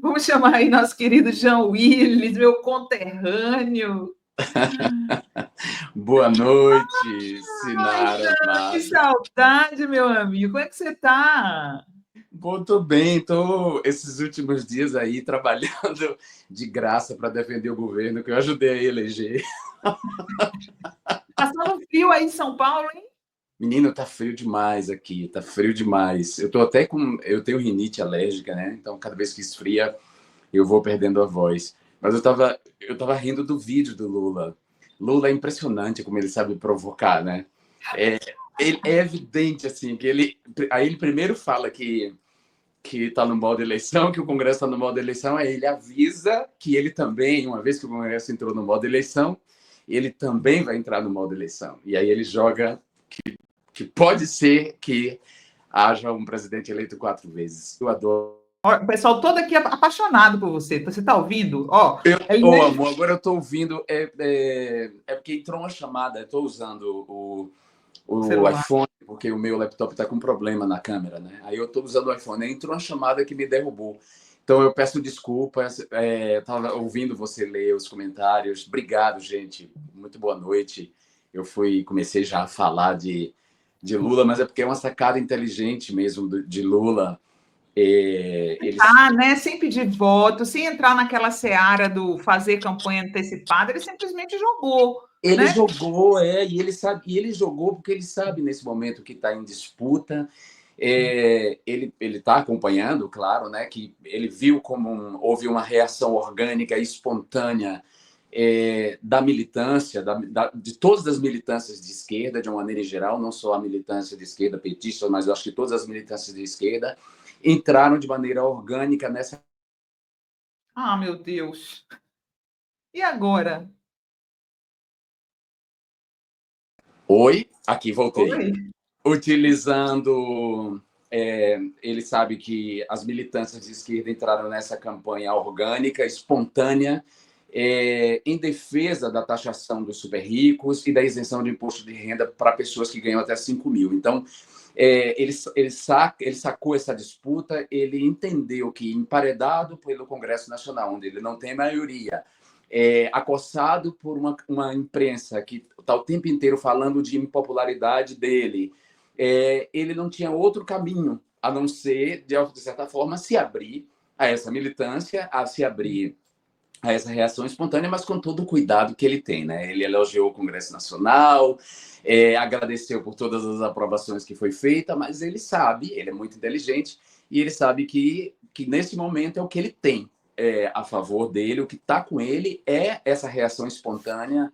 Vamos chamar aí nosso querido Jean Willis, meu conterrâneo. Boa noite, Ai, Sinara Jean, que amada. saudade, meu amigo. Como é que você está? Bom, tô bem, tô esses últimos dias aí trabalhando de graça para defender o governo que eu ajudei a eleger. Passando frio aí em São Paulo, hein? Menino, tá frio demais aqui, tá frio demais. Eu tenho rinite alérgica, né? Então cada vez que esfria, eu vou perdendo a voz. Mas eu tava rindo do vídeo do Lula. Lula é impressionante como ele sabe provocar, né? É, é evidente assim que ele primeiro fala que está no modo eleição, que o Congresso está no modo eleição, aí ele avisa que ele também, uma vez que o Congresso entrou no modo eleição, ele também vai entrar no modo eleição. E aí ele joga que pode ser que haja um presidente eleito 4 vezes. Eu adoro. Ó, o pessoal todo aqui é apaixonado por você. Você está ouvindo? Ó, Ô, amor, agora eu estou ouvindo. É porque entrou uma chamada, eu estou usando o celular. iPhone, porque o meu laptop está com problema na câmera, né? Aí eu estou usando o iPhone. Aí entrou uma chamada que me derrubou. Então eu peço desculpas. Estava ouvindo você ler os comentários. Obrigado, gente. Muito boa noite. Comecei já a falar de Lula, mas é porque é uma sacada inteligente mesmo de Lula. Eles Ah, né? Sem pedir voto, sem entrar naquela seara do fazer campanha antecipada, ele simplesmente jogou, Ele né? jogou, e ele jogou porque ele sabe nesse momento que está em disputa. Ele está acompanhando, claro, né, que ele viu como houve uma reação orgânica e espontânea da militância, de todas as militâncias de esquerda, de uma maneira geral, não só a militância de esquerda petista, mas eu acho que todas as militâncias de esquerda entraram de maneira orgânica nessa. Ah, meu Deus. E agora? Oi, aqui voltei. Oi? Utilizando. Ele sabe que as militâncias de esquerda entraram nessa campanha orgânica, espontânea, em defesa da taxação dos super ricos e da isenção de imposto de renda para pessoas que ganham até 5 mil. Então, ele sacou essa disputa, ele entendeu que, emparedado pelo Congresso Nacional, onde ele não tem maioria, acossado por uma imprensa que está o tempo inteiro falando de impopularidade dele, ele não tinha outro caminho a não ser, de certa forma, se abrir a essa militância, a se abrir a essa reação espontânea, mas com todo o cuidado que ele tem, né? Ele elogiou o Congresso Nacional, agradeceu por todas as aprovações que foi feita, mas ele sabe, ele é muito inteligente, e ele sabe que nesse momento é o que ele tem a favor dele, o que está com ele é essa reação espontânea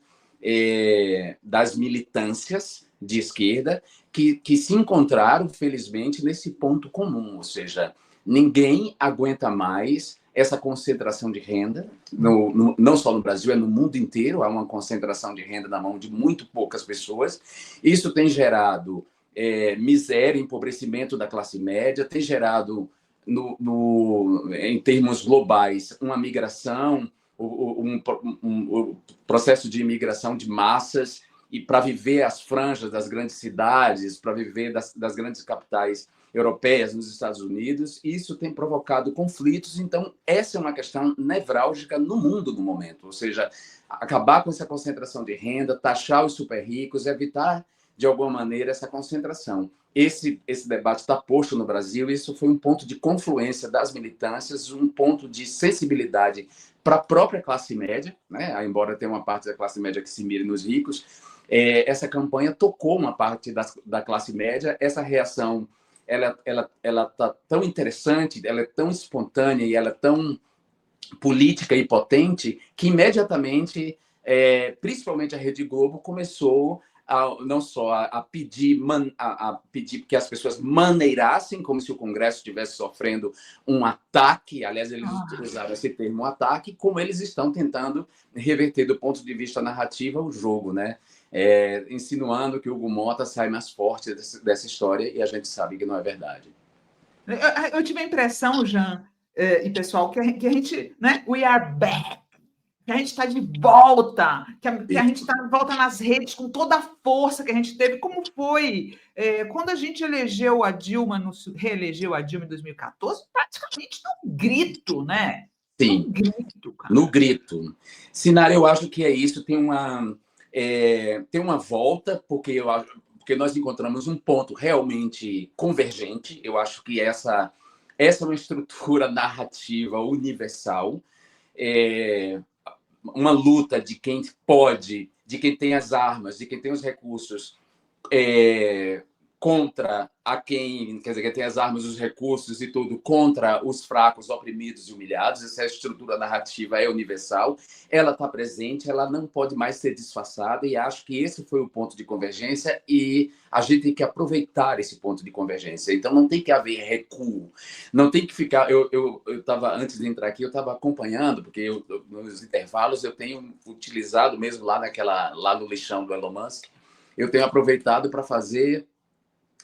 das militâncias de esquerda que se encontraram, felizmente, nesse ponto comum, ou seja, ninguém aguenta mais essa concentração de renda, não só no Brasil, é no mundo inteiro, há uma concentração de renda na mão de muito poucas pessoas. Isso tem gerado miséria, empobrecimento da classe média, tem gerado, em termos globais, uma migração, um processo de imigração de massas, e para viver as franjas das grandes cidades, para viver das grandes capitais europeias nos Estados Unidos, isso tem provocado conflitos. Então, essa é uma questão nevrálgica no mundo no momento, ou seja, acabar com essa concentração de renda, taxar os super ricos, evitar, de alguma maneira, essa concentração. Esse debate está posto no Brasil, e isso foi um ponto de confluência das militâncias, um ponto de sensibilidade para a própria classe média, né? Embora tenha uma parte da classe média que se mire nos ricos, essa campanha tocou uma parte da classe média, essa reação ela tá tão interessante, ela é tão espontânea e ela é tão política e potente que imediatamente, principalmente a Rede Globo, começou não só a pedir que as pessoas maneirassem, como se o Congresso estivesse sofrendo um ataque. Aliás, eles usaram esse termo, ataque, como eles estão tentando reverter do ponto de vista narrativo o jogo, né? Insinuando que o Hugo Mota sai mais forte dessa história, e a gente sabe que não é verdade. Eu tive a impressão, Jean, e pessoal, que a gente, né? We are back. que a gente está de volta, que a gente está de volta nas redes com toda a força que a gente teve. Como foi quando a gente elegeu a Dilma, reelegeu a Dilma em 2014, praticamente num grito, né? Sim, num grito, cara. no grito. Sinara, eu acho que é isso. Tem uma volta, porque nós encontramos um ponto realmente convergente. Eu acho que essa é uma estrutura narrativa universal. Uma luta de quem pode, de quem tem as armas, de quem tem os recursos, contra quer dizer, quem tem as armas, os recursos e tudo, contra os fracos, oprimidos e humilhados. Essa estrutura narrativa é universal, ela está presente, ela não pode mais ser disfarçada, e acho que esse foi o ponto de convergência, e a gente tem que aproveitar esse ponto de convergência. Então não tem que haver recuo, não tem que ficar... Eu estava, antes de entrar aqui, eu estava acompanhando, porque nos intervalos eu tenho utilizado, mesmo lá no lixão do Elon Musk, eu tenho aproveitado para fazer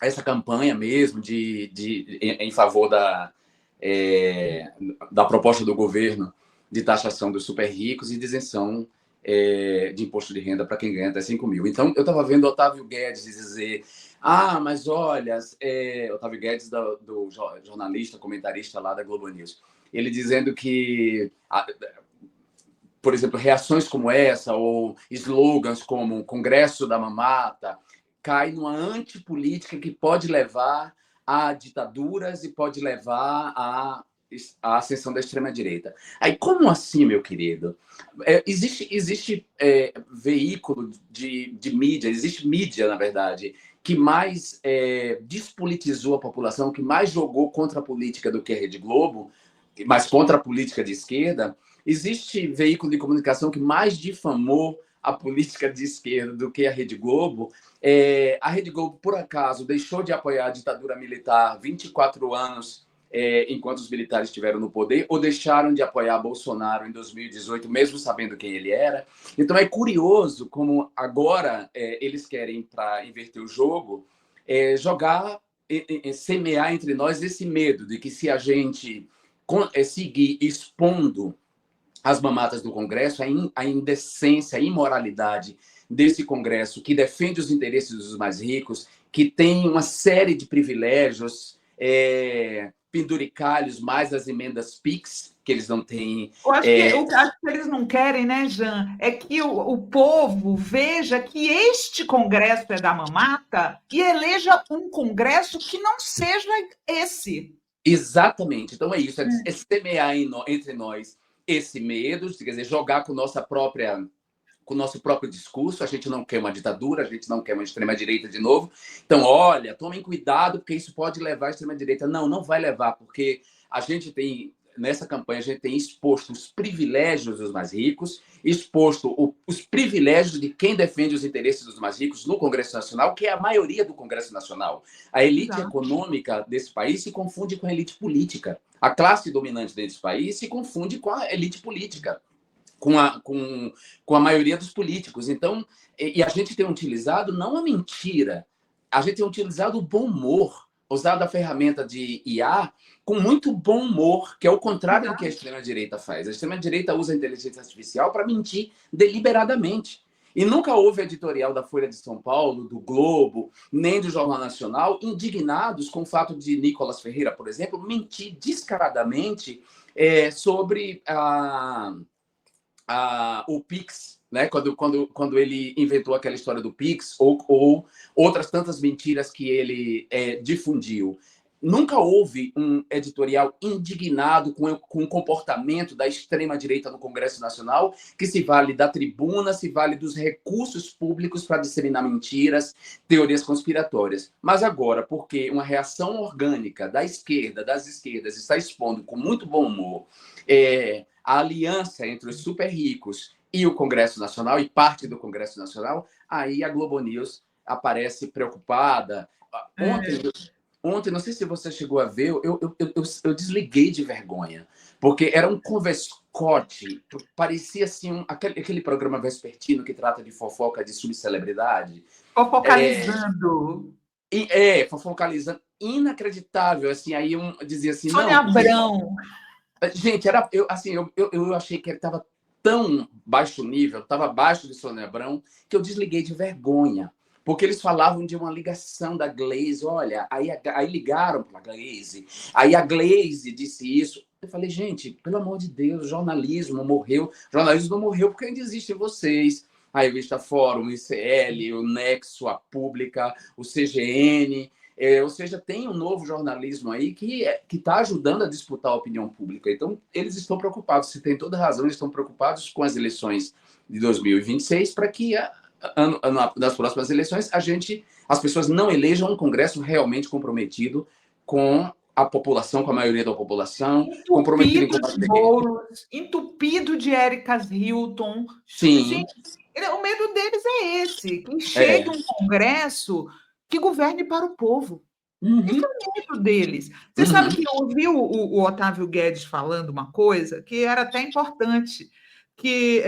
essa campanha mesmo em favor da proposta do governo de taxação dos super ricos e de isenção de imposto de renda para quem ganha até 5 mil. Então, eu estava vendo Otávio Guedes dizer: mas olha, Otávio Guedes, do jornalista, comentarista lá da Globo News, ele dizendo que, por exemplo, reações como essa, ou slogans como Congresso da Mamata, cai numa antipolítica que pode levar a ditaduras e pode levar à ascensão da extrema-direita. Aí, como assim, meu querido? Existe veículo de mídia, existe mídia, na verdade, que mais despolitizou a população, que mais jogou contra a política do que a Rede Globo, mas contra a política de esquerda. Existe veículo de comunicação que mais difamou a política de esquerda do que a Rede Globo. A Rede Globo, por acaso, deixou de apoiar a ditadura militar 24 anos enquanto os militares estiveram no poder, ou deixaram de apoiar Bolsonaro em 2018, mesmo sabendo quem ele era. Então é curioso como agora eles querem, para inverter o jogo, semear entre nós esse medo de que, se a gente seguir expondo as mamatas do Congresso, a indecência, a imoralidade desse Congresso, que defende os interesses dos mais ricos, que tem uma série de privilégios, penduricalhos, mais as emendas PIX, que eles não têm. Eu acho que o que eles não querem, né, Jean, é que o povo veja que este Congresso é da mamata e eleja um Congresso que não seja esse. Exatamente. Então é isso, é semear entre nós esse medo, quer dizer, jogar com o nosso próprio discurso. A gente não quer uma ditadura, a gente não quer uma extrema-direita de novo. Então, olha, tomem cuidado, porque isso pode levar à extrema-direita. Não vai levar, porque a gente tem, nessa campanha, a gente tem exposto os privilégios dos mais ricos, exposto os privilégios de quem defende os interesses dos mais ricos no Congresso Nacional, que é a maioria do Congresso Nacional. A elite econômica desse país se confunde com a elite política. A classe dominante desse país se confunde com a elite política, com a maioria dos políticos. Então, e a gente tem utilizado não a mentira, a gente tem utilizado o bom humor, usado a ferramenta de IA com muito bom humor, que é o contrário do que a extrema-direita faz. A extrema-direita usa a inteligência artificial para mentir deliberadamente. E nunca houve editorial da Folha de São Paulo, do Globo, nem do Jornal Nacional, indignados com o fato de Nicolas Ferreira, por exemplo, mentir descaradamente sobre o Pix, né? Quando ele inventou aquela história do Pix, ou outras tantas mentiras que ele difundiu. Nunca houve um editorial indignado com o comportamento da extrema-direita no Congresso Nacional, que se vale da tribuna, se vale dos recursos públicos para disseminar mentiras, teorias conspiratórias. Mas agora, porque uma reação orgânica da esquerda, das esquerdas, está expondo com muito bom humor a aliança entre os super ricos e o Congresso Nacional, e parte do Congresso Nacional, aí a Globo News aparece preocupada. Ontem, não sei se você chegou a ver, eu desliguei de vergonha, porque era um converscote, parecia assim, aquele programa vespertino que trata de fofoca de subcelebridade. Fofocalizando. Fofocalizando. Inacreditável, assim, aí dizia assim... Sônia Abrão. Gente, eu achei que ele estava tão baixo nível, estava abaixo de Sônia Abrão, que eu desliguei de vergonha. Porque eles falavam de uma ligação da Glaze. Olha, aí ligaram para a Glaze. Aí a Glaze disse isso. Eu falei, gente, pelo amor de Deus, o jornalismo morreu. O jornalismo não morreu porque ainda existem vocês. A revista Fórum, o ICL, o Nexo, a Pública, o CGN. Ou seja, tem um novo jornalismo aí que está ajudando a disputar a opinião pública. Então, eles estão preocupados, você tem toda razão, eles estão preocupados com as eleições de 2026 para que nas próximas eleições as pessoas não elejam um Congresso realmente comprometido com a população, com a maioria da população, comprometido em combater. Boulos, entupido de Éricas Hilton. Sim. Gente, o medo deles é esse, que chegue um Congresso que governe para o povo. Esse é o medo deles. Você sabe que eu ouvi o Otávio Guedes falando uma coisa que era até importante, que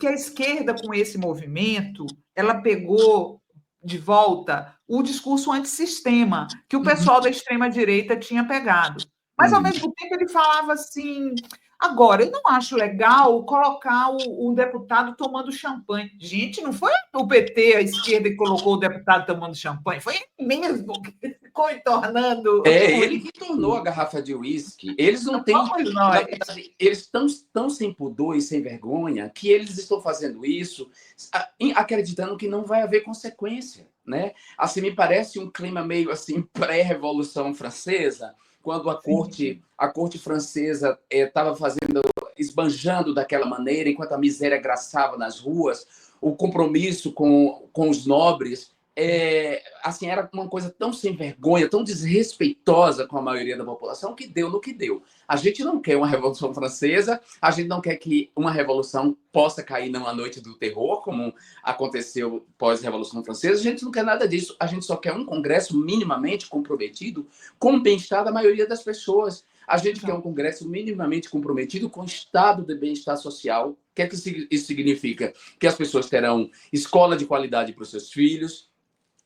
a esquerda, com esse movimento, ela pegou de volta o discurso antissistema que o pessoal da extrema-direita tinha pegado. Mas, ao mesmo tempo, ele falava assim... Agora, eu não acho legal colocar o deputado tomando champanhe. Gente, não foi o PT, a esquerda, que colocou o deputado tomando champanhe. Foi ele mesmo que ficou entornando. Ele que tornou a garrafa de uísque. Eles não têm... Na verdade, eles estão tão sem pudor e sem vergonha que eles estão fazendo isso acreditando que não vai haver consequência, né? Assim, me parece um clima meio assim pré-revolução francesa, quando a corte francesa estava esbanjando daquela maneira, enquanto a miséria graçava nas ruas, o compromisso com os nobres assim, era uma coisa tão sem vergonha, tão desrespeitosa com a maioria da população, que deu no que deu. A gente não quer uma Revolução Francesa, a gente não quer que uma revolução possa cair numa noite do terror, como aconteceu pós-Revolução Francesa. A gente não quer nada disso. A gente só quer um Congresso minimamente comprometido com o bem-estar da maioria das pessoas. A gente quer um Congresso minimamente comprometido com o estado de bem-estar social. O que é que isso significa? Que as pessoas terão escola de qualidade para os seus filhos,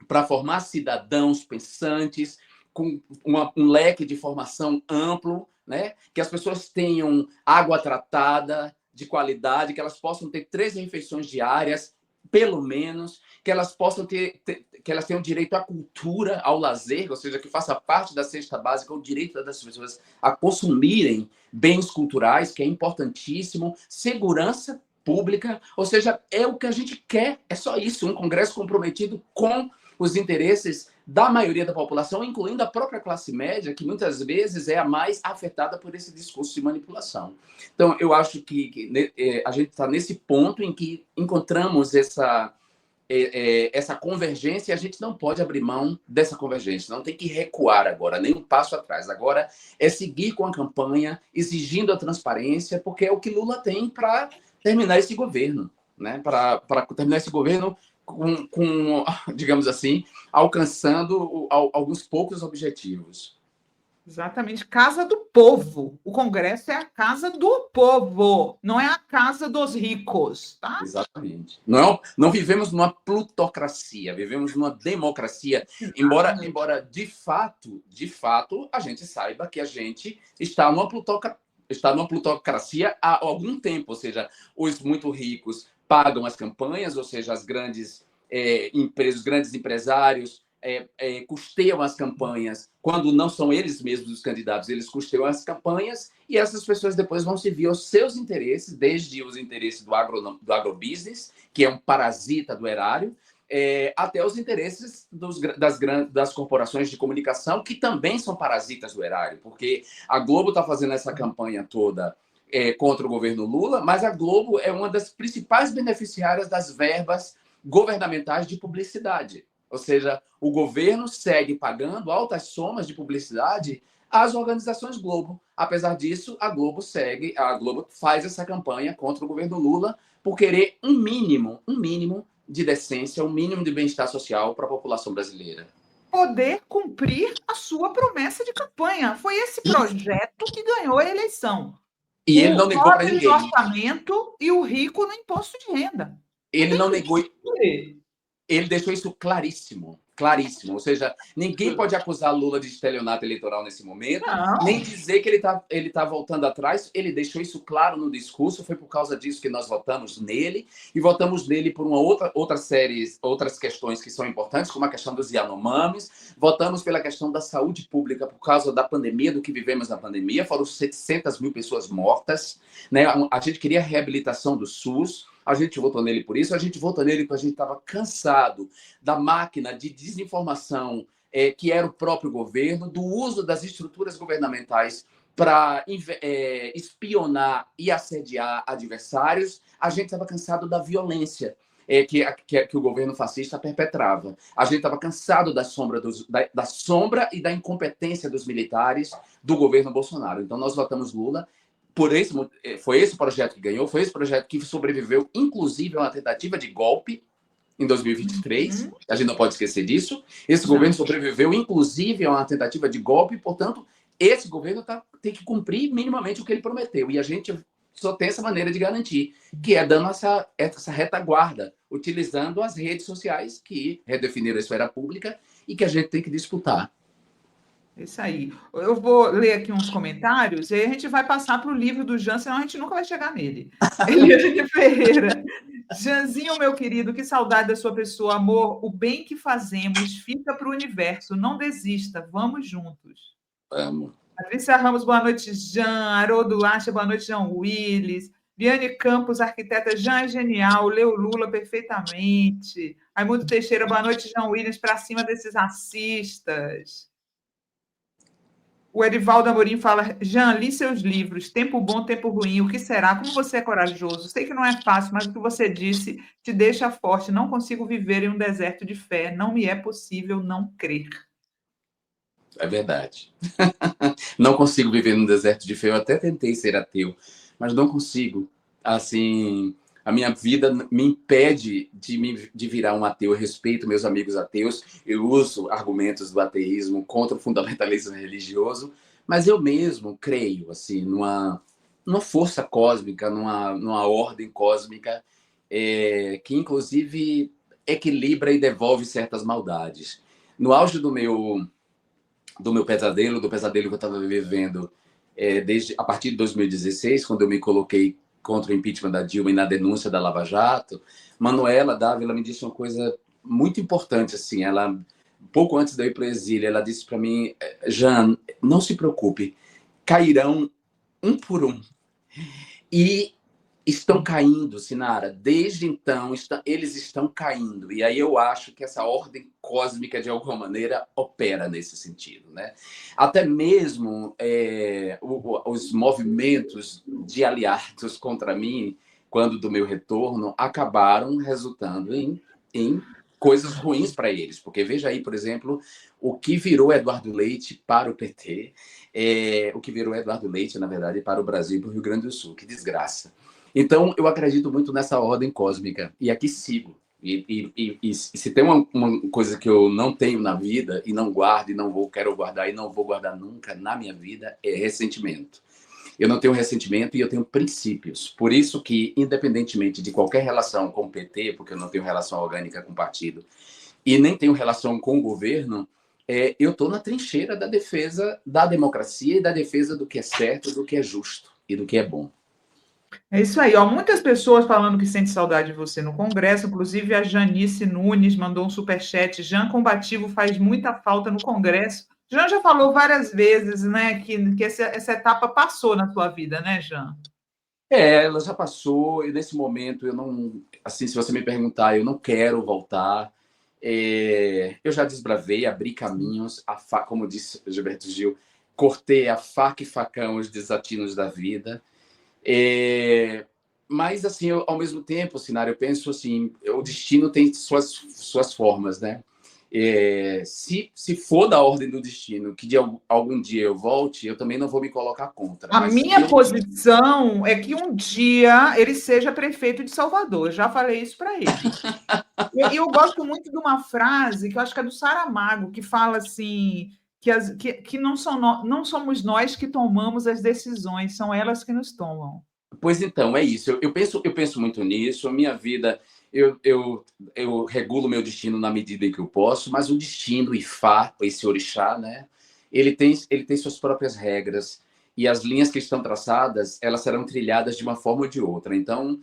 para formar cidadãos pensantes, com um leque de formação amplo, né? Que as pessoas tenham água tratada, de qualidade, que elas possam ter 3 refeições diárias, pelo menos, que elas possam que elas tenham direito à cultura, ao lazer, ou seja, que faça parte da cesta básica o direito das pessoas a consumirem bens culturais, que é importantíssimo, segurança pública, ou seja, é o que a gente quer, é só isso, um Congresso comprometido com os interesses da maioria da população, incluindo a própria classe média, que muitas vezes é a mais afetada por esse discurso de manipulação. Então, eu acho que a gente está nesse ponto em que encontramos essa convergência, e a gente não pode abrir mão dessa convergência, não tem que recuar agora, nem um passo atrás. Agora é seguir com a campanha, exigindo a transparência, porque é o que Lula tem para terminar esse governo, né? Para terminar esse governo com, digamos assim, alcançando alguns poucos objetivos. Exatamente, casa do povo. O Congresso é a casa do povo, não é a casa dos ricos, tá? Exatamente. Não vivemos numa plutocracia, vivemos numa democracia, embora de fato, a gente saiba que a gente está numa plutocracia há algum tempo, ou seja, os muito ricos pagam as campanhas, ou seja, as grandes empresas, os grandes empresários custeiam as campanhas, quando não são eles mesmos os candidatos, eles custeiam as campanhas, e essas pessoas depois vão servir aos seus interesses, desde os interesses do agrobusiness, que é um parasita do erário, até os interesses das corporações de comunicação, que também são parasitas do erário, porque a Globo está fazendo essa campanha toda contra o governo Lula, mas a Globo é uma das principais beneficiárias das verbas governamentais de publicidade. Ou seja, o governo segue pagando altas somas de publicidade às organizações Globo. Apesar disso, a Globo faz essa campanha contra o governo Lula por querer um mínimo de decência, um mínimo de bem-estar social para a população brasileira. Poder cumprir a sua promessa de campanha. Foi esse projeto que ganhou a eleição. E ele não negou para ninguém. O orçamento e o rico no imposto de renda. Ele não negou. Ele deixou isso claríssimo. claríssimo. Ou seja, ninguém pode acusar Lula de estelionato eleitoral nesse momento, nem Não, dizer que ele tá voltando atrás. Ele deixou isso claro no discurso. Foi por causa disso que nós votamos nele, e votamos nele por uma outra série, outras questões que são importantes, como a questão dos Yanomamis. Votamos pela questão da saúde pública por causa da pandemia, do que vivemos na pandemia. Foram 700 mil pessoas mortas, né? A gente queria a reabilitação do SUS. A gente votou nele por isso. A gente votou nele porque a gente estava cansado da máquina de desinformação que era o próprio governo, do uso das estruturas governamentais para espionar e assediar adversários. A gente estava cansado da violência que o governo fascista perpetrava. A gente estava cansado da sombra e da incompetência dos militares do governo Bolsonaro. Então, nós votamos Lula. Foi esse projeto que ganhou, foi esse projeto que sobreviveu, inclusive, a uma tentativa de golpe em 2023. A gente não pode esquecer disso. Esse governo sobreviveu, inclusive, a uma tentativa de golpe, portanto, esse governo tem que cumprir minimamente o que ele prometeu. E a gente só tem essa maneira de garantir, que é dando essa retaguarda, utilizando as redes sociais que redefiniram a esfera pública e que a gente tem que disputar. isso aí. Eu vou ler aqui uns comentários e aí a gente vai passar para o livro do Jean, senão a gente nunca vai chegar nele. Eliane Ferreira. Jeanzinho, meu querido, que saudade da sua pessoa, amor. O bem que fazemos fica para o universo. Não desista, vamos juntos. Amo. Patrícia Ramos, boa noite, Jean. Haroldo Acha, boa noite, Jean Willis. Viane Campos, arquiteta, Jean é genial, leu Lula perfeitamente. Raimundo Teixeira, boa noite, Jean Willis, para cima desses racistas. O Erivaldo Amorim fala, Jean, li seus livros, Tempo Bom, Tempo Ruim, o que será? Como você é corajoso? Sei que não é fácil, mas o que você disse te deixa forte. Não consigo viver em um deserto de fé. Não me é possível não crer. É verdade. Não consigo viver num deserto de fé. Eu até tentei ser ateu, mas não consigo. Assim, a minha vida me impede de virar um ateu. Eu respeito meus amigos ateus, eu uso argumentos do ateísmo contra o fundamentalismo religioso, mas eu mesmo creio assim numa força cósmica, numa ordem cósmica que, inclusive, equilibra e devolve certas maldades. No auge do meu pesadelo, do pesadelo que eu estava vivendo a partir de 2016, quando eu me coloquei contra o impeachment da Dilma e na denúncia da Lava Jato, Manuela Dávila me disse uma coisa muito importante. Assim, ela, pouco antes de eu ir para o exílio, ela disse para mim, Jean, não se preocupe, cairão um por um. E estão caindo, Sinara. Desde então, eles estão caindo. E aí eu acho que essa ordem cósmica, de alguma maneira, opera nesse sentido, né? Até mesmo os movimentos de aliados contra mim, quando do meu retorno, acabaram resultando em coisas ruins para eles. Porque veja aí, por exemplo, o que virou Eduardo Leite para o PT, o que virou Eduardo Leite, na verdade, para o Brasil e para o Rio Grande do Sul. Que desgraça. Então, eu acredito muito nessa ordem cósmica. E aqui sigo. E se tem uma coisa que eu não tenho na vida, e não guardo, quero guardar, e não vou guardar nunca na minha vida, é ressentimento. Eu não tenho ressentimento e eu tenho princípios. Por isso que, independentemente de qualquer relação com o PT, porque eu não tenho relação orgânica com o partido, e nem tenho relação com o governo, eu estou na trincheira da defesa da democracia e da defesa do que é certo, do que é justo e do que é bom. É isso aí, ó. Muitas pessoas falando que sente saudade de você no Congresso, inclusive a Janice Nunes mandou um superchat. Jean Combativo faz muita falta no Congresso. Jean já falou várias vezes, né, que essa etapa passou na sua vida, né, Jean? Ela já passou, e nesse momento eu não, assim, se você me perguntar, eu não quero voltar. Eu já desbravei, abri caminhos, como disse Gilberto Gil, cortei a faca e facão os desatinos da vida. Mas, assim, ao mesmo tempo, Sinara, eu penso assim, o destino tem suas formas, né? Se for da ordem do destino que de algum dia eu volte, eu também não vou me colocar contra. A minha posição é que um dia ele seja prefeito de Salvador. Eu já falei isso para ele. E eu gosto muito de uma frase que eu acho que é do Saramago, que fala assim, que não somos nós que tomamos as decisões, são elas que nos tomam. Pois então, é isso. Eu penso muito nisso. A minha vida, eu regulo meu destino na medida em que eu posso, mas o destino, o Ifá, esse orixá, né? Ele tem suas próprias regras e as linhas que estão traçadas, elas serão trilhadas de uma forma ou de outra. Então,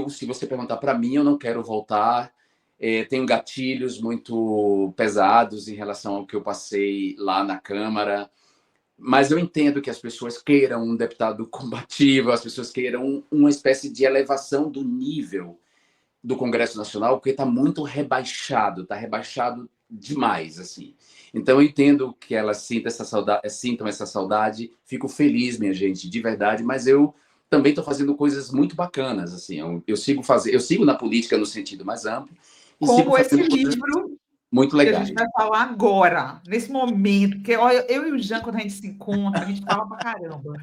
se você perguntar para mim, eu não quero voltar. Tenho gatilhos muito pesados em relação ao que eu passei lá na Câmara. Mas eu entendo que as pessoas queiram um deputado combativo, as pessoas queiram uma espécie de elevação do nível do Congresso Nacional, porque está rebaixado demais, assim. Então eu entendo que elas sintam essa saudade, fico feliz, minha gente, de verdade, mas eu também estou fazendo coisas muito bacanas, assim. Eu sigo na política no sentido mais amplo e sigo Como esse fazendo coisas livro muito que a gente legais. vai falar agora, nesse momento, porque olha, eu e o Jean, quando a gente se encontra, a gente fala pra caramba.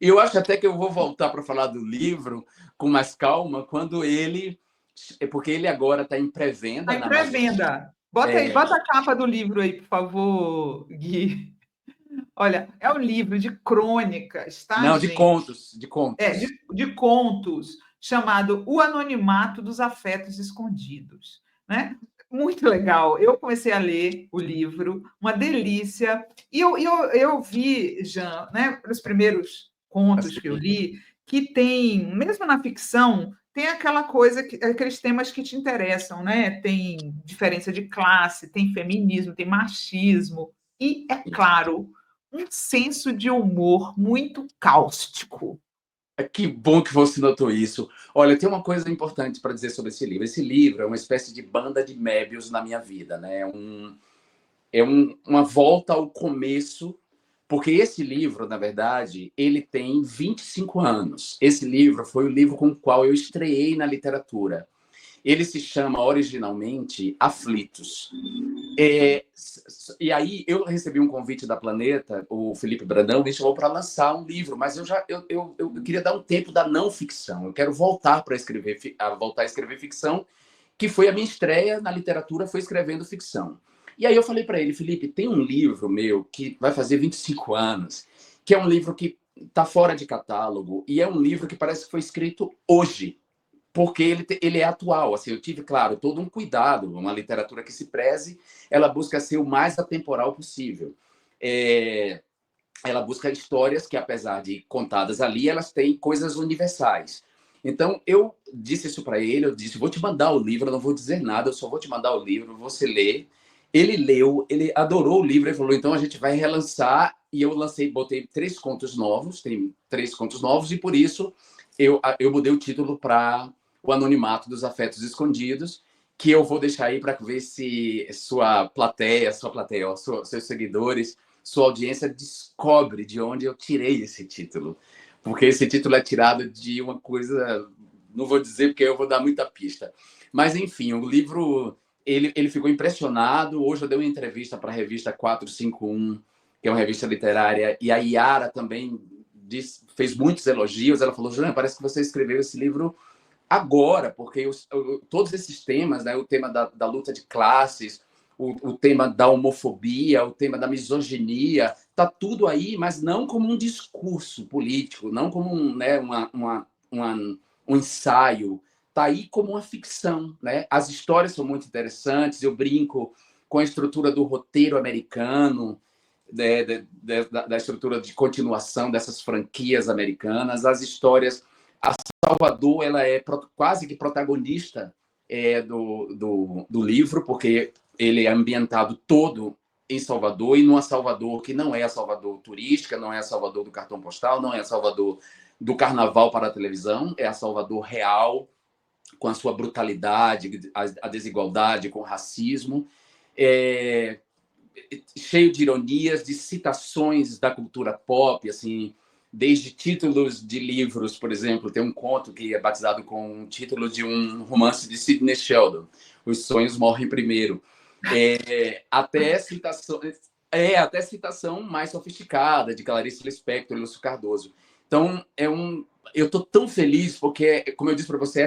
E eu acho até que eu vou voltar para falar do livro com mais calma quando ele. Porque ele agora está em pré-venda Está em na Amazon. pré-venda. Bota aí, É, bota a capa do livro aí, por favor, Gui. Olha, é um livro de crônicas, tá, não, de gente? contos, de É, contos. de contos, chamado O Anonimato dos Afetos Escondidos, né? Muito legal. Eu comecei a ler o livro, uma delícia. E eu vi, Jean, né, nos primeiros contos que eu Assim, li, que tem, mesmo na ficção, tem aquela coisa, aqueles temas que te interessam, né? Tem diferença de classe, tem feminismo, tem machismo, e, é claro, um senso de humor muito cáustico. que bom que você notou isso. Olha, tem uma coisa importante para dizer sobre esse livro. Esse livro é uma espécie de banda de Mébius na minha vida, né? Uma volta ao começo, porque esse livro, na verdade, ele tem 25 anos. Esse livro foi o livro com o qual eu estreiei na literatura. Ele se chama originalmente Aflitos. E aí eu recebi um convite da Planeta, o Felipe Brandão me chamou para lançar um livro, mas eu queria dar um tempo da não ficção. Eu quero voltar voltar a escrever ficção, que foi a minha estreia na literatura, foi escrevendo ficção. E aí eu falei para ele, Felipe, tem um livro meu que vai fazer 25 anos, que é um livro que está fora de catálogo e é um livro que parece que foi escrito hoje, porque ele é atual. Assim, eu tive, claro, todo um cuidado. Uma literatura que se preze, ela busca ser o mais atemporal possível. É, ela busca histórias que, apesar de contadas ali, elas têm coisas universais. Então, eu disse isso para ele, eu disse, vou te mandar o livro, eu não vou dizer nada, eu só vou te mandar o livro, você lê. Ele leu, ele adorou o livro, ele falou, então a gente vai relançar, e eu botei 3 contos novos, tem 3 contos novos, e por isso eu mudei o título para O Anonimato dos Afetos Escondidos, que eu vou deixar aí para ver se ó, seus seguidores, sua audiência descobre de onde eu tirei esse título. Porque esse título é tirado de uma coisa, não vou dizer porque eu vou dar muita pista. Mas, enfim, o livro, ele ficou impressionado. Hoje eu dei uma entrevista para a revista 451, que é uma revista literária, e a Yara também fez muitos elogios. Ela falou, Juliana, parece que você escreveu esse livro agora, porque todos esses temas, né, o tema da luta de classes, o tema da homofobia, o tema da misoginia, está tudo aí, mas não como um discurso político, não como um ensaio, está aí como uma ficção. Né? As histórias são muito interessantes, eu brinco com a estrutura do roteiro americano, da estrutura de continuação dessas franquias americanas, as histórias. A Salvador, ela é quase que protagonista do livro, porque ele é ambientado todo em Salvador, e numa Salvador que não é a Salvador turística, não é a Salvador do cartão postal, não é a Salvador do carnaval para a televisão, é a Salvador real, com a sua brutalidade, a desigualdade, com o racismo, cheio de ironias, de citações da cultura pop, assim, desde títulos de livros, por exemplo, tem um conto que é batizado com o título de um romance de Sidney Sheldon, Os Sonhos Morrem Primeiro. Até citação mais sofisticada de Clarice Lispector e Lúcio Cardoso. Então, eu estou tão feliz porque, como eu disse para você,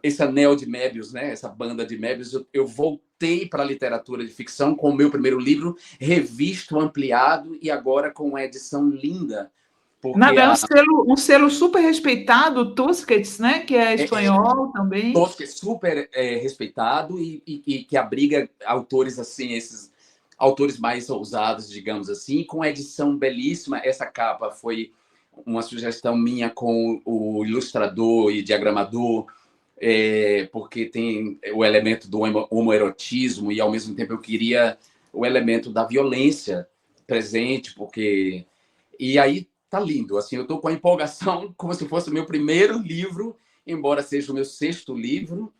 esse anel de Mébius, né? Essa banda de Mébius, eu voltei para a literatura de ficção com o meu primeiro livro, revisto, ampliado, e agora com uma edição linda, porque É um selo super respeitado, o Tusquets, né? Que é espanhol também. Tosca é super respeitado e que abriga autores assim, esses autores mais ousados, digamos assim, com a edição belíssima. Essa capa foi uma sugestão minha com o ilustrador e diagramador, porque tem o elemento do homoerotismo e, ao mesmo tempo, eu queria o elemento da violência presente, porque... E aí tá lindo, assim, eu estou com a empolgação como se fosse o meu primeiro livro, embora seja o meu sexto livro,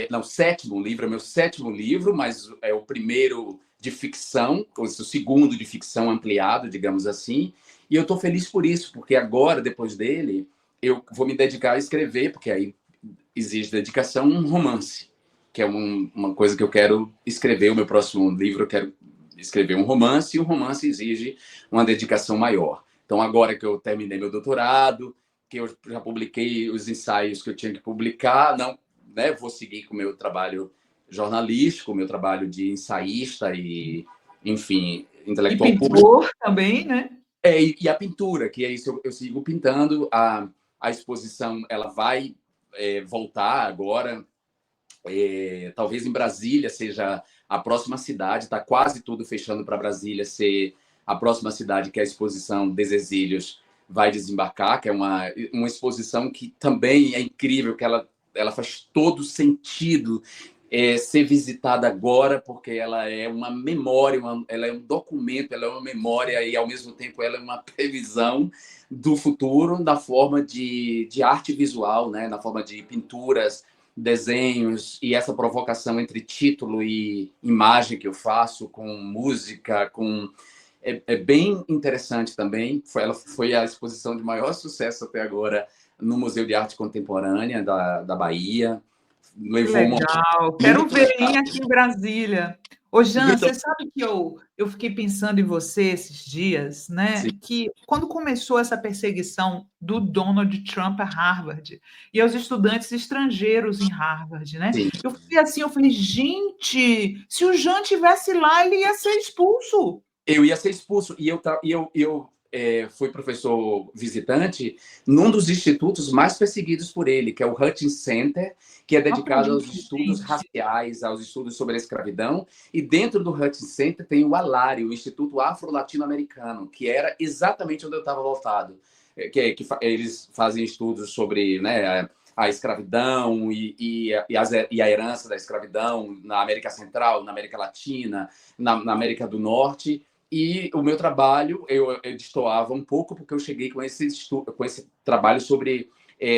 não, sétimo livro, é meu sétimo livro, mas é o primeiro de ficção, o segundo de ficção ampliado, digamos assim, e eu estou feliz por isso, porque agora, depois dele, eu vou me dedicar a escrever, porque aí exige dedicação, um romance, que é uma coisa que eu quero escrever. O meu próximo livro, eu quero escrever um romance, e o romance exige uma dedicação maior. Então, agora que eu terminei meu doutorado, que eu já publiquei os ensaios que eu tinha que publicar, não, né, vou seguir com o meu trabalho jornalístico, o meu trabalho de ensaísta e, enfim, E intelectual público. pintor também, né? E a pintura, que é isso, eu sigo pintando. A exposição ela vai voltar agora. Talvez em Brasília seja a próxima cidade, está quase tudo fechando para Brasília ser a próxima cidade que a exposição Desexílios vai desembarcar, que é uma exposição que também é incrível, que ela faz todo sentido ser visitada agora, porque ela é uma memória, ela é um documento, ela é uma memória e, ao mesmo tempo, ela é uma previsão do futuro na forma de arte visual, né? Na forma de pinturas, desenhos, e essa provocação entre título e imagem que eu faço, com música, é bem interessante também. Ela foi a exposição de maior sucesso até agora no Museu de Arte Contemporânea da Bahia. Que Levou um momento legal. Quero muito ver legal. hein, aqui em Brasília. Ô, Jean, Muito... você sabe que eu fiquei pensando em você esses dias, Sim, né? Que quando começou essa perseguição do Donald Trump a Harvard e aos estudantes estrangeiros em Harvard, né? sim. Eu fiquei assim, eu falei, gente, se o Jean tivesse lá, ele ia ser expulso. Eu ia ser expulso. Eu fui professor visitante num dos institutos mais perseguidos por ele, que é o Hutchins Center, que é Não dedicado aos acredito, estudos gente. raciais, aos estudos sobre a escravidão. E dentro do Hutchins Center tem o ALARE, o Instituto Afro-Latino-Americano, que era exatamente onde eu estava voltado. Eles fazem estudos sobre, né, a escravidão e a herança da escravidão na América Central, na América Latina, na América do Norte. E o meu trabalho, eu destoava um pouco, porque eu cheguei com esse trabalho sobre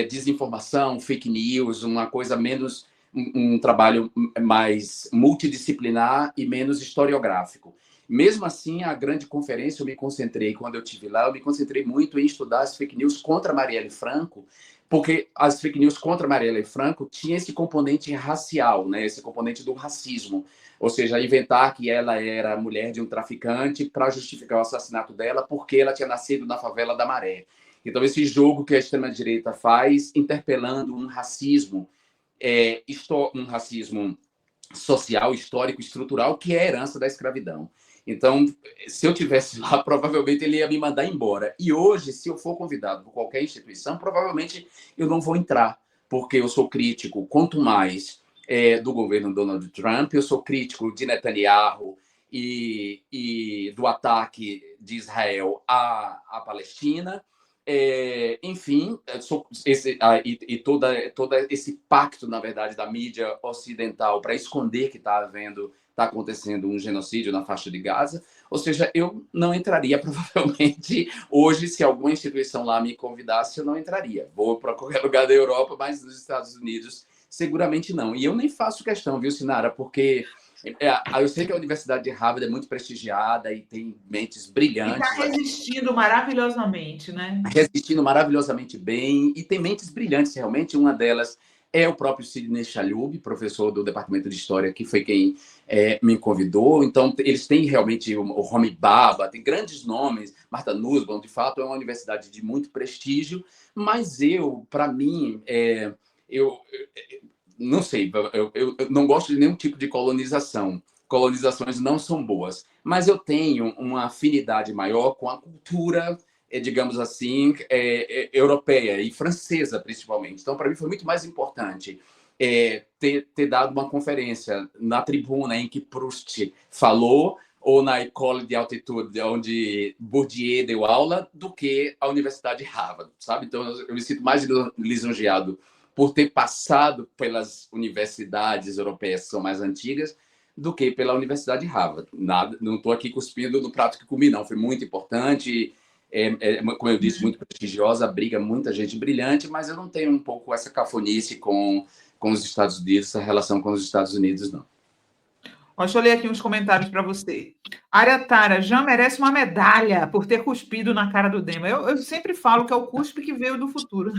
desinformação, fake news, uma coisa menos, um trabalho mais multidisciplinar e menos historiográfico. Mesmo assim, a grande conferência, quando eu estive lá, eu me concentrei muito em estudar as fake news contra Marielle Franco, porque as fake news contra Marielle Franco tinham esse componente racial, né? Esse componente do racismo. Ou seja, inventar que ela era mulher de um traficante para justificar o assassinato dela porque ela tinha nascido na favela da Maré. Então, esse jogo que a extrema-direita faz, interpelando um racismo, um racismo social, histórico, estrutural, que é a herança da escravidão. Então, se eu tivesse lá, provavelmente ele ia me mandar embora. E hoje, se eu for convidado por qualquer instituição, provavelmente eu não vou entrar, porque eu sou crítico, quanto mais do governo Donald Trump, eu sou crítico de Netanyahu e do ataque de Israel à Palestina. Enfim, todo esse pacto, na verdade, da mídia ocidental para esconder que está acontecendo um genocídio na faixa de Gaza. Ou seja, eu não entraria, provavelmente, hoje, se alguma instituição lá me convidasse, eu não entraria. Vou para qualquer lugar da Europa, mas nos Estados Unidos, seguramente não. E eu nem faço questão, viu, Sinara, porque eu sei que a Universidade de Harvard é muito prestigiada e tem mentes E está brilhantes resistindo maravilhosamente, né? resistindo maravilhosamente bem, e tem mentes brilhantes, realmente. Uma delas é o próprio Sidney Chalhoub, professor do Departamento de História, que foi quem me convidou. Então, eles têm realmente o Homi Bhabha, tem grandes nomes, Martha Nussbaum, de fato, é uma universidade de muito prestígio, mas para mim, eu não sei, eu não gosto de nenhum tipo de colonização. colonizações não são boas. Mas eu tenho uma afinidade maior com a cultura, digamos assim, europeia e francesa, principalmente. Então, para mim, foi muito mais importante ter dado uma conferência na tribuna em que Proust falou, ou na École de Altitude, onde Bourdieu deu aula, do que a Universidade de Harvard, sabe? Então, eu me sinto mais lisonjeado por ter passado pelas universidades europeias que são mais antigas do que pela Universidade de Harvard. Nada, não estou aqui cuspindo no prato que comi, não. Foi muito importante, como eu disse, muito prestigiosa, abriga muita gente brilhante, mas eu não tenho um pouco essa cafonice com os Estados Unidos, essa relação com os Estados Unidos, não. Deixa eu ler aqui uns comentários para você. Aratara, Jean merece uma medalha por ter cuspido na cara do Dema. Eu sempre falo que é o cuspe que veio do futuro.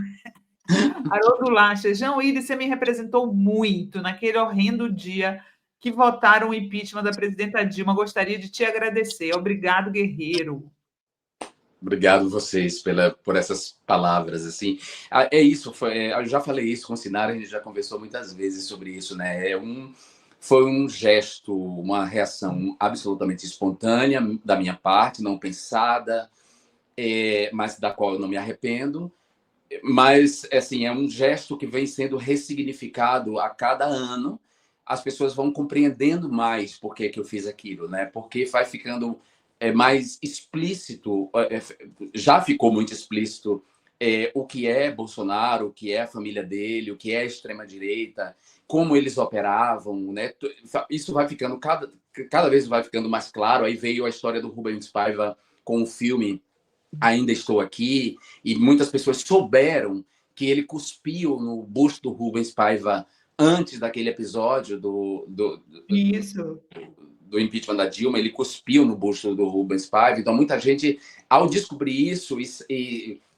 Haroldo Lacha, Jean Willis, você me representou muito naquele horrendo dia que votaram o impeachment da presidenta Dilma. Gostaria de te agradecer. Obrigado, guerreiro. Obrigado vocês por essas palavras, assim. É isso, eu já falei isso com o Sinara, a gente já conversou muitas vezes sobre isso, né? Foi um gesto, uma reação absolutamente espontânea da minha parte, não pensada, mas da qual eu não me arrependo. Mas, assim, é um gesto que vem sendo ressignificado a cada ano. As pessoas vão compreendendo mais por que eu fiz aquilo, né? Porque vai ficando mais explícito, já ficou muito explícito o que é Bolsonaro, o que é a família dele, o que é a extrema-direita, como eles operavam, né? Isso vai ficando, cada vez vai ficando mais claro. Aí veio a história do Rubens Paiva com o filme Ainda Estou Aqui, e muitas pessoas souberam que ele cuspiu no busto do Rubens Paiva antes daquele episódio Isso. do impeachment da Dilma, ele cuspiu no busto do Rubens Paiva. Então, muita gente, ao descobrir isso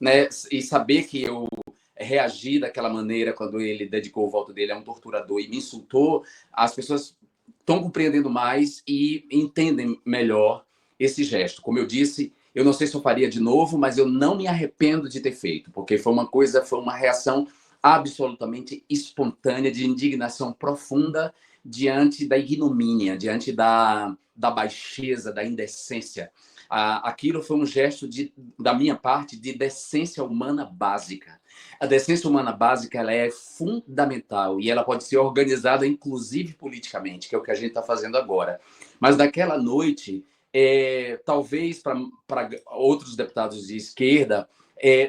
né, e saber que eu reagi daquela maneira quando ele dedicou o voto dele a um torturador e me insultou, as pessoas estão compreendendo mais e entendem melhor esse gesto. Como eu disse, eu não sei se eu faria de novo, mas eu não me arrependo de ter feito, porque foi uma reação absolutamente espontânea, de indignação profunda diante da ignomínia, diante da baixeza, da indecência. Aquilo foi um gesto da minha parte de decência humana básica. A decência humana básica, ela é fundamental e ela pode ser organizada, inclusive politicamente, que é o que a gente está fazendo agora. Mas daquela noite, talvez para outros deputados de esquerda,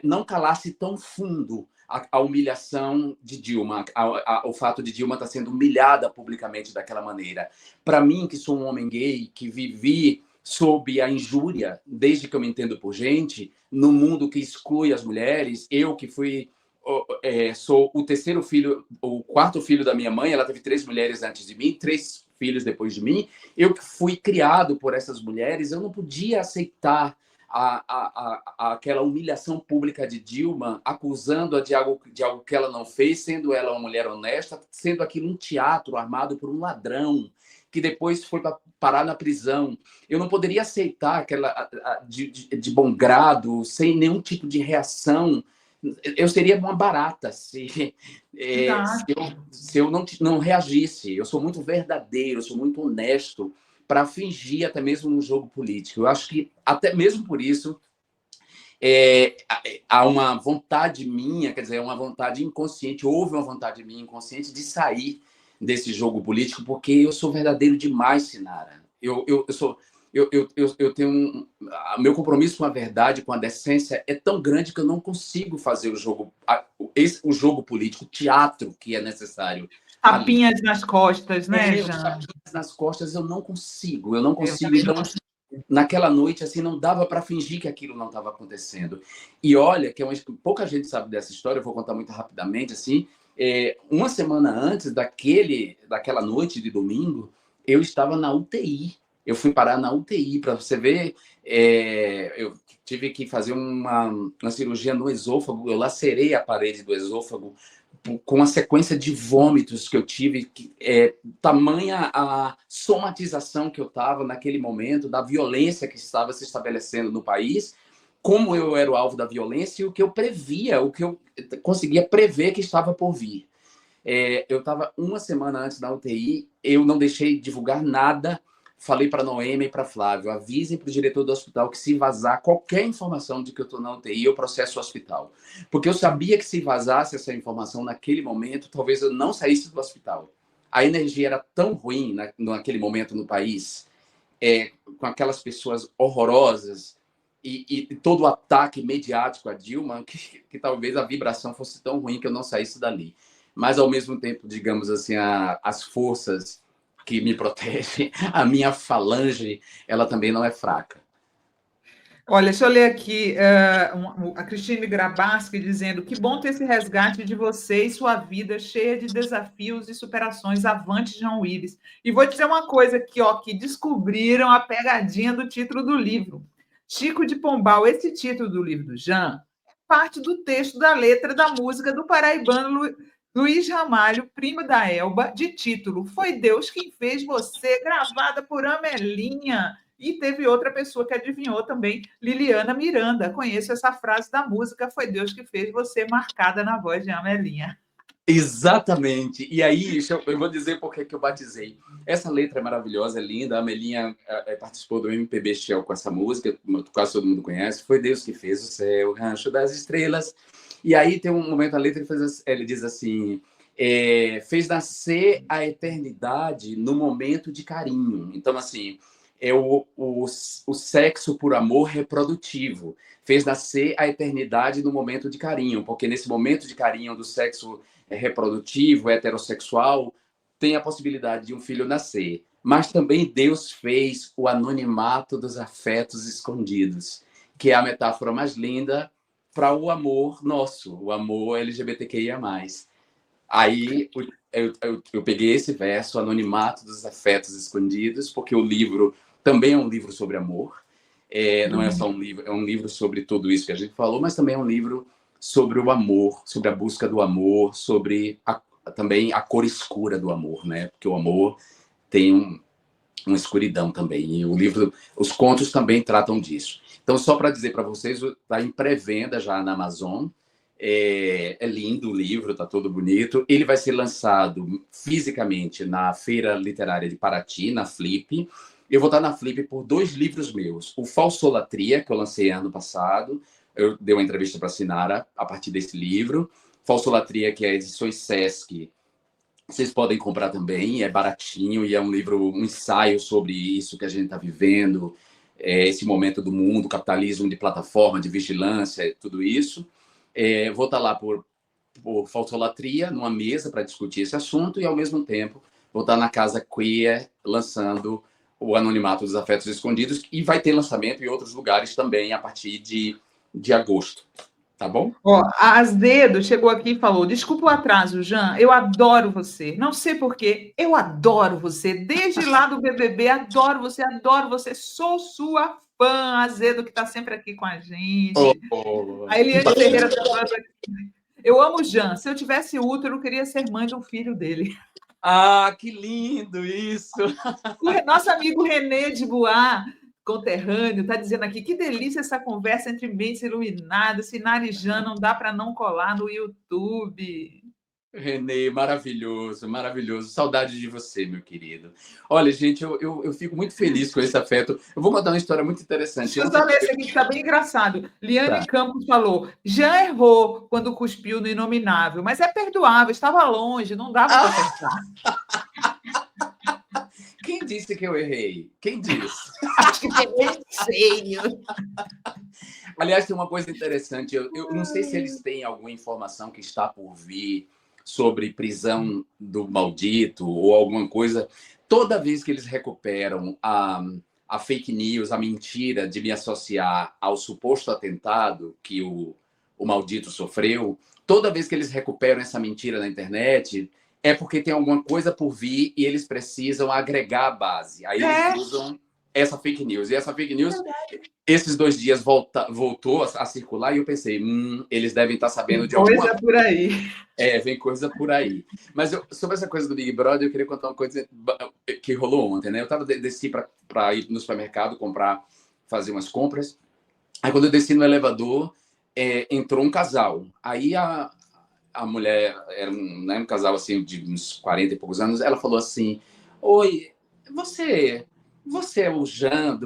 não calasse tão fundo a humilhação de Dilma, o fato de Dilma estar sendo humilhada publicamente daquela maneira. Para mim, que sou um homem gay, que vivi sob a injúria, desde que eu me entendo por gente, no mundo que exclui as mulheres, eu que sou o terceiro filho, o quarto filho da minha mãe, ela teve 3 mulheres antes de mim, 3 filhos depois de mim, eu que fui criado por essas mulheres, eu não podia aceitar aquela humilhação pública de Dilma, acusando-a de algo que ela não fez, sendo ela uma mulher honesta, sendo aquilo um teatro armado por um ladrão, que depois foi parar na prisão. Eu não poderia aceitar aquela de bom grado, sem nenhum tipo de reação. Eu seria uma barata se eu não reagisse. Eu sou muito verdadeiro, eu sou muito honesto para fingir até mesmo no jogo político. Eu acho que até mesmo por isso há uma vontade minha, quer dizer, uma vontade inconsciente, houve uma vontade minha inconsciente de sair desse jogo político, porque eu sou verdadeiro demais, Sinara. Eu tenho meu compromisso com a verdade, com a decência é tão grande que eu não consigo fazer o jogo político, o teatro que é necessário. Tapinhas nas costas, né, Jean? Tapinhas nas costas eu não consigo. Então, naquela noite, assim, não dava para fingir que aquilo não estava acontecendo. E olha, pouca gente sabe dessa história, eu vou contar muito rapidamente, assim. Uma semana antes daquela noite de domingo, eu estava na UTI. Eu fui parar na UTI, para você ver. Eu tive que fazer uma cirurgia no esôfago, eu lacerei a parede do esôfago com uma sequência de vômitos que eu tive, tamanha a somatização que eu estava naquele momento, da violência que estava se estabelecendo no país, como eu era o alvo da violência e o que eu previa, o que eu conseguia prever que estava por vir. Eu estava uma semana antes da UTI, eu não deixei divulgar nada. Falei para a Noêmia e para Flávio, avisem para o diretor do hospital que se vazar qualquer informação de que eu estou na UTI, eu processo o hospital. Porque eu sabia que se vazasse essa informação naquele momento, talvez eu não saísse do hospital. A energia era tão ruim naquele momento no país, com aquelas pessoas horrorosas e todo o ataque mediático a Dilma, que talvez a vibração fosse tão ruim que eu não saísse dali. Mas, ao mesmo tempo, digamos assim, as forças que me protegem, a minha falange, ela também não é fraca. Olha, deixa eu ler aqui a Cristine Grabaski dizendo que bom ter esse resgate de você e sua vida cheia de desafios e superações. Avante, João Willis. E vou dizer uma coisa aqui, ó, que descobriram a pegadinha do título do livro. Chico de Pombal, esse título do livro do Jean, é parte do texto da letra da música do paraibano Luiz Ramalho, primo da Elba, de título Foi Deus quem fez você, gravada por Amelinha. E teve outra pessoa que adivinhou também, Liliana Miranda. Conheço essa frase da música, Foi Deus que fez você, marcada na voz de Amelinha. Exatamente. E aí, eu vou dizer por que eu batizei. Essa letra é maravilhosa, é linda. A Amelinha participou do MPB Shell com essa música, quase todo mundo conhece. Foi Deus que fez o céu, o rancho das estrelas. E aí tem um momento na letra que ele diz assim, fez nascer a eternidade no momento de carinho. Então, assim, é o sexo por amor reprodutivo. Fez nascer a eternidade no momento de carinho, porque nesse momento de carinho do sexo reprodutivo, heterossexual, tem a possibilidade de um filho nascer. Mas também Deus fez o anonimato dos afetos escondidos, que é a metáfora mais linda para o amor nosso, o amor LGBTQIA+. Aí eu peguei esse verso, Anonimato dos Afetos Escondidos, porque o livro também é um livro sobre amor. Não é só um livro, é um livro sobre tudo isso que a gente falou, mas também é um livro sobre o amor, sobre a busca do amor, sobre também a cor escura do amor, né? Porque o amor tem uma escuridão também. E os contos também tratam disso. Então, só para dizer para vocês, está em pré-venda já na Amazon. É lindo o livro, está todo bonito. Ele vai ser lançado fisicamente na Feira Literária de Paraty, na Flip. Eu vou estar na Flip por 2 livros meus. O Falsolatria, que eu lancei ano passado. Eu dei uma entrevista para a Sinara a partir desse livro. Falsolatria, que é Edições Sesc. Vocês podem comprar também, é baratinho e é um livro, um ensaio sobre isso que a gente está vivendo, esse momento do mundo, capitalismo de plataforma, de vigilância, tudo isso. Vou estar lá por Falsolatria, numa mesa para discutir esse assunto e, ao mesmo tempo, vou estar na Casa Queer lançando o Anonimato dos Afetos Escondidos e vai ter lançamento em outros lugares também a partir de agosto. Tá bom? Ó, a Azedo chegou aqui e falou: desculpa o atraso, Jean, eu adoro você. Não sei porquê, eu adoro você. Desde lá do BBB, adoro você, sou sua fã, Azedo, que está sempre aqui com a gente. A Eliane Ferreira está falando aqui. Eu amo o Jean. Se eu tivesse útero, eu queria ser mãe de um filho dele. Ah, que lindo isso! Nosso amigo René de Bois, conterrâneo, está dizendo aqui, que delícia essa conversa entre mentes iluminadas, Sinara e Jean, não dá para não colar no YouTube. Renê, maravilhoso, maravilhoso. Saudade de você, meu querido. Olha, gente, eu fico muito feliz com esse afeto. Eu vou contar uma história muito interessante. Deixa eu só ler esse aqui que está bem engraçado. Liane Tá. Campos falou: Jean errou quando cuspiu no Inominável, mas é perdoável, estava longe, não dava para acertar. Quem disse que eu errei? Quem disse? Acho que foi bem feio. Aliás, tem uma coisa interessante. Eu não sei se eles têm alguma informação que está por vir sobre prisão do maldito ou alguma coisa. Toda vez que eles recuperam a fake news, a mentira de me associar ao suposto atentado que o maldito sofreu, toda vez que eles recuperam essa mentira na internet, é porque tem alguma coisa por vir e eles precisam agregar a base. Aí eles usam essa fake news. E essa fake news, esses 2 dias voltou a circular e eu pensei, eles devem estar sabendo de alguma coisa por aí. Vem coisa por aí. Mas sobre essa coisa do Big Brother, eu queria contar uma coisa que rolou ontem, né? Eu desci para ir no supermercado fazer umas compras. Aí quando eu desci no elevador, entrou um casal. Aí a mulher era um casal assim de uns 40 e poucos anos, ela falou assim: oi, você é o Jean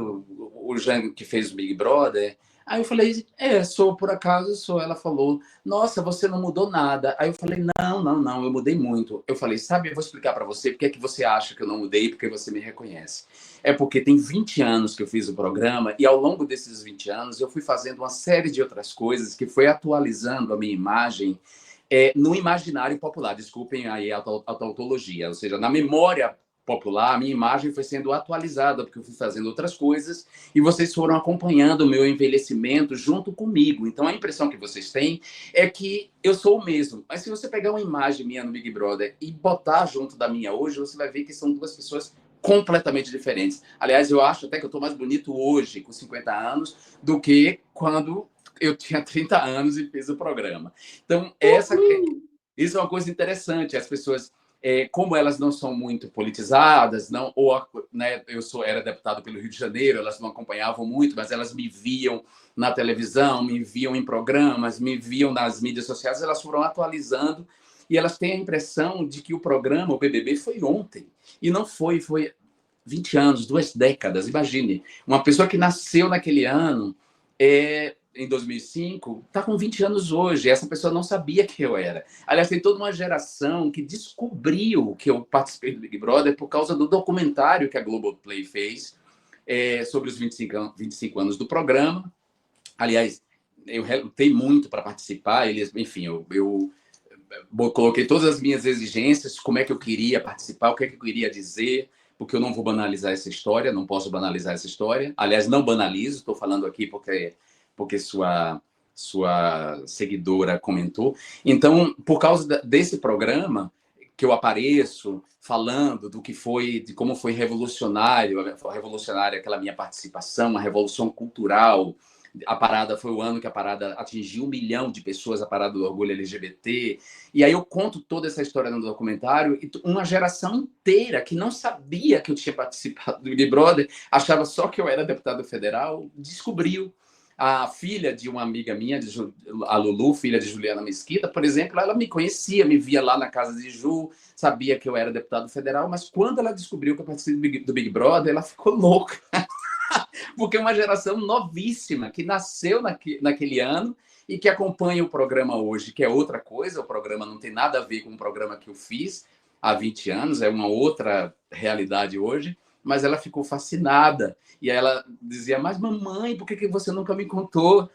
que fez o Big Brother? Aí eu falei: sou, por acaso sou. Ela falou: nossa, você não mudou nada. Aí eu falei: não, eu mudei muito. Eu falei: sabe, eu vou explicar para você porque é que você acha que eu não mudei, porque você me reconhece. É porque tem 20 anos que eu fiz o programa e ao longo desses 20 anos eu fui fazendo uma série de outras coisas que foi atualizando a minha imagem no imaginário popular. Desculpem aí a tautologia, ou seja, na memória popular, a minha imagem foi sendo atualizada, porque eu fui fazendo outras coisas e vocês foram acompanhando o meu envelhecimento junto comigo. Então, a impressão que vocês têm é que eu sou o mesmo. Mas se você pegar uma imagem minha no Big Brother e botar junto da minha hoje, você vai ver que são duas pessoas completamente diferentes. Aliás, eu acho até que eu estou mais bonito hoje, com 50 anos, do que quando eu tinha 30 anos e fiz o programa. Então, isso é uma coisa interessante. As pessoas, como elas não são muito politizadas, não, ou né, era deputado pelo Rio de Janeiro, elas não acompanhavam muito, mas elas me viam na televisão, me viam em programas, me viam nas mídias sociais, elas foram atualizando e elas têm a impressão de que o programa, o BBB, foi ontem. E não foi 20 anos, 2 décadas. Imagine, uma pessoa que nasceu naquele ano, em 2005, está com 20 anos hoje. Essa pessoa não sabia que eu era. Aliás, tem toda uma geração que descobriu que eu participei do Big Brother por causa do documentário que a Globoplay fez sobre os 25 anos do programa. Aliás, eu relutei muito para participar. Enfim, eu coloquei todas as minhas exigências, como é que eu queria participar, o que é que eu queria dizer, porque eu não vou banalizar essa história, não posso banalizar essa história. Aliás, não banalizo, estou falando aqui porque sua seguidora comentou. Então, por causa desse programa que eu apareço falando do que foi, de como foi revolucionária aquela minha participação, a revolução cultural. A parada foi o ano que a parada atingiu 1 milhão de pessoas, a parada do orgulho LGBT. E aí eu conto toda essa história no documentário e uma geração inteira que não sabia que eu tinha participado do Big Brother, achava só que eu era deputado federal, descobriu. A filha de uma amiga minha, a Lulu, filha de Juliana Mesquita, por exemplo, ela me conhecia, me via lá na casa de Ju, sabia que eu era deputado federal, mas quando ela descobriu que eu participei do Big Brother, ela ficou louca. Porque é uma geração novíssima, que nasceu naquele ano e que acompanha o programa hoje, que é outra coisa. O programa não tem nada a ver com o programa que eu fiz há 20 anos, é uma outra realidade hoje, mas ela ficou fascinada. E aí ela dizia: mas mamãe, por que você nunca me contou?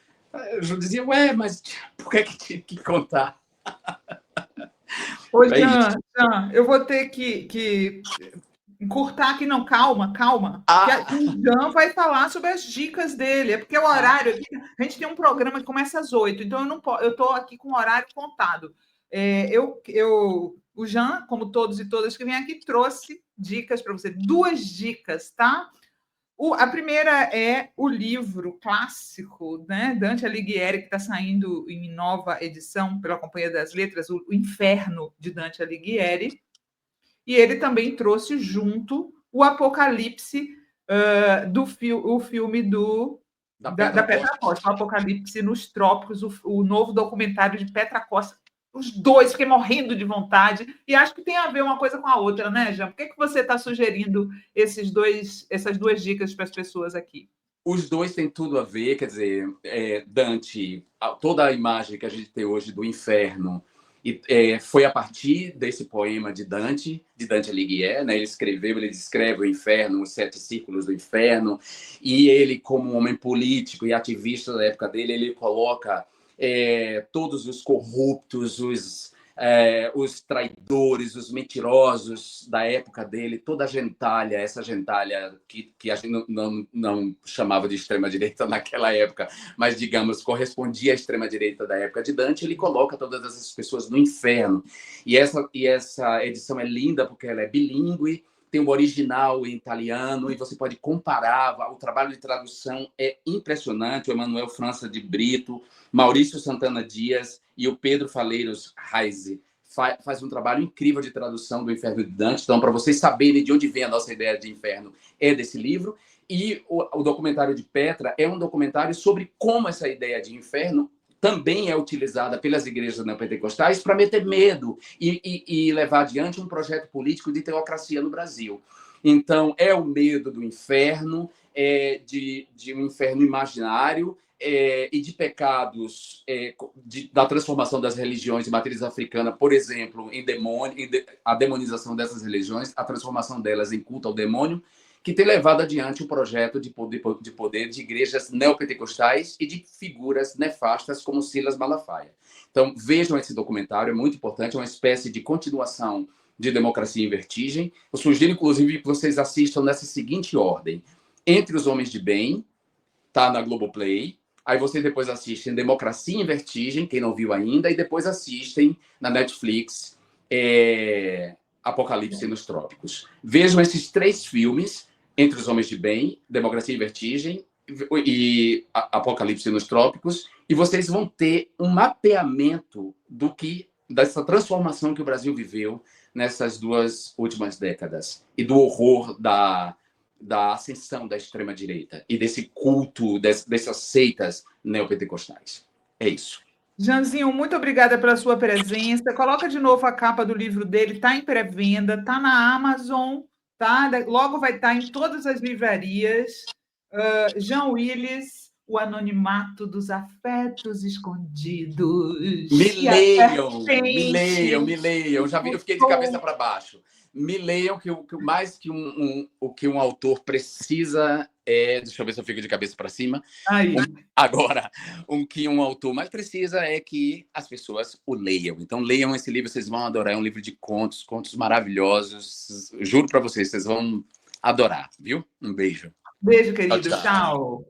Eu dizia: mas por que tinha que contar? Ô, Jean, eu vou ter que encurtar aqui, não, calma. Que o Jean vai falar sobre as dicas dele. É porque o horário aqui, a gente tem um programa que começa às 8, então eu estou aqui com o horário contado. O Jean, como todos e todas que vêm aqui, trouxe dicas para você. 2 dicas, tá? A primeira é o livro clássico, né? Dante Alighieri, que está saindo em nova edição pela Companhia das Letras, o Inferno de Dante Alighieri. E ele também trouxe junto o Apocalipse, o filme da Petra Costa, o Apocalipse nos Trópicos, o novo documentário de Petra Costa. Os dois, fiquei morrendo de vontade, e acho que tem a ver uma coisa com a outra, né, Jean? Por que você está sugerindo essas 2 dicas para as pessoas aqui? Os dois têm tudo a ver, quer dizer, Dante, toda a imagem que a gente tem hoje do inferno, foi a partir desse poema de Dante Alighieri, né? Ele descreve o inferno, os 7 círculos do inferno, e ele, como um homem político e ativista da época dele, ele coloca todos os corruptos, os traidores, os mentirosos da época dele, toda a gentalha, essa gentalha que a gente não chamava de extrema-direita naquela época, mas, digamos, correspondia à extrema-direita da época de Dante, ele coloca todas essas pessoas no inferno. E essa edição é linda porque ela é bilíngue, tem o original em italiano e você pode comparar. O trabalho de tradução é impressionante. O Emanuel França de Brito, Maurício Santana Dias e o Pedro Faleiros Reise faz um trabalho incrível de tradução do Inferno de Dante. Então, para vocês saberem de onde vem a nossa ideia de inferno, é desse livro. E o documentário de Petra é um documentário sobre como essa ideia de inferno também é utilizada pelas igrejas neopentecostais para meter medo e levar adiante um projeto político de teocracia no Brasil. Então, é o medo do inferno, de um inferno imaginário, e de pecados da transformação das religiões de matriz africana, por exemplo, a demonização dessas religiões, a transformação delas em culto ao demônio, que tem levado adiante o projeto de poder de igrejas neopentecostais e de figuras nefastas como Silas Malafaia. Então, vejam esse documentário, é muito importante, é uma espécie de continuação de Democracia em Vertigem. Eu sugiro, inclusive, que vocês assistam nessa seguinte ordem. Entre os Homens de Bem, tá na Globoplay. Aí vocês depois assistem Democracia em Vertigem, quem não viu ainda, e depois assistem na Netflix Apocalipse nos Trópicos. Vejam esses 3 filmes, Entre os Homens de Bem, Democracia em Vertigem e Apocalipse nos Trópicos, e vocês vão ter um mapeamento dessa transformação que o Brasil viveu nessas 2 últimas décadas e do horror da ascensão da extrema-direita e desse culto, dessas seitas neopentecostais. É isso. Janzinho, muito obrigada pela sua presença. Coloca de novo a capa do livro dele, está em pré-venda, está na Amazon, tá? Logo vai estar em todas as livrarias. Jean Willis, O Anonimato dos Afetos Escondidos. Me leiam. Eu fiquei de cabeça para baixo. Me leiam que mais que um autor precisa deixa eu ver se eu fico de cabeça para cima. Agora, o que um autor mais precisa é que as pessoas o leiam. Então, leiam esse livro, vocês vão adorar. É um livro de contos maravilhosos. Juro para vocês vão adorar, viu? Um beijo. Beijo, querido. Tchau.